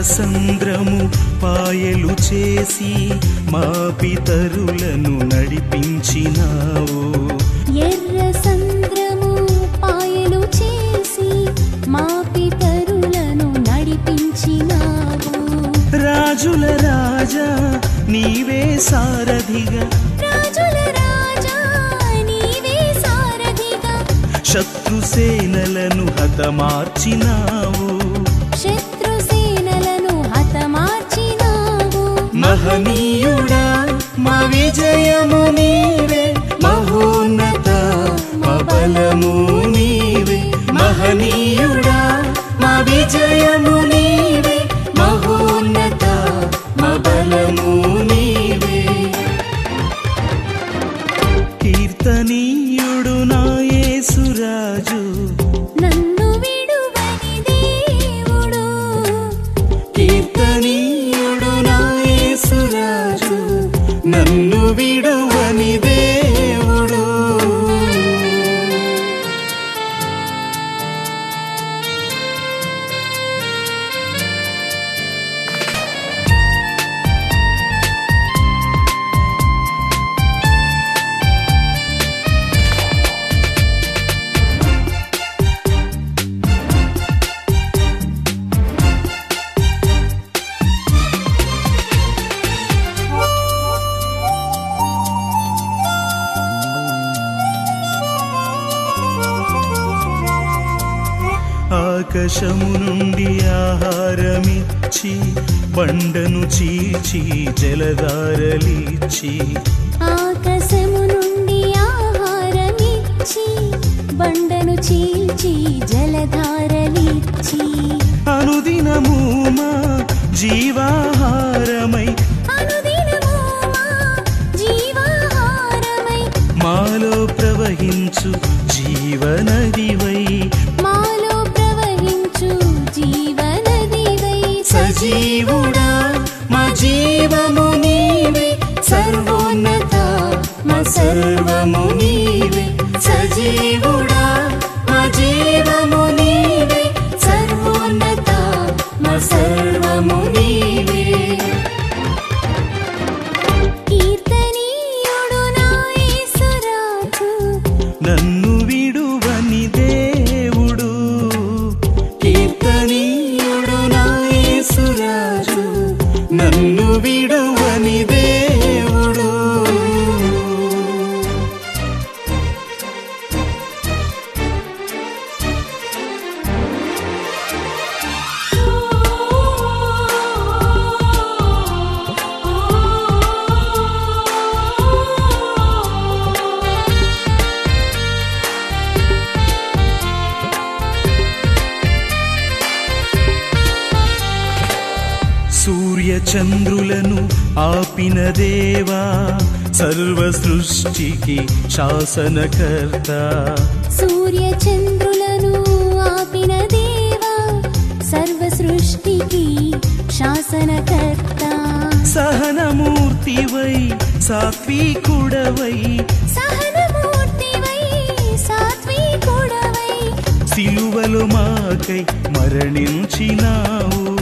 సంద్రము పాయలు చేసి మా పితరులను నడిపించినావు. ఎర్ర సంద్రము పాయలు చేసి మా పితరులను నడిపించినావు. రాజుల రాజా నీవే సారథిగా, రాజుల రాజా నీవే సారథిగా, శత్రుసేనలను హతమార్చినావు. శత్రుసేనలను హతమార్చినావు. మహనీయుడా మా విజయము నీవే, మహోన్నత మా బలము నీవే. మహనీయుడా మా విజయము నీవే, మహోన్నత మా బలము నీవే. కీర్తనీయుడు నా యేసురాజు, నన్ను విడువని దేవుడు. కీర్తనీయుడు నా యేసురాజు, నన్ను విడువని దేవుడు. ఆకాశము నుండి ఆహారమిచ్చి బండను చీల్చి జలధారలిచ్చి, ఆకాశము నుండి ఆహారమిచ్చి బండను చీల్చి జలధారలిచ్చి, అనుదినము మా జీవాహారమై, అనుదినము మా జీవాహారమై, మాలో ప్రవహించు జీవనదివై, మాలో ప్రవహించు జీవనదివై. సజీవుడా మా జీవము నీవే, సర్వోన్నత మా సర్వము నీవే. సజీవుడా మా జీవము నీవే, సర్వోన్నత మా సర్వము నీవే. కీర్తనీయుడు నా యేసురాజు, నన్ను విడువని దేవుడు. కీర్తనీయుడు నా యేసురాజు, నన్ను విడువని దేవుడు. సూర్య చంద్రులను ఆపిన దేవా, సర్వ సృష్టికి శాసనకర్త. సూర్య చంద్రులను ఆపిన దేవా, సర్వ సృష్టికి శాసనకర్త. సహనమూర్తివై సాత్వికుడవై, సహనమూర్తివై సాత్వికుడవై, సిలువలో మాకై మరణించినావు.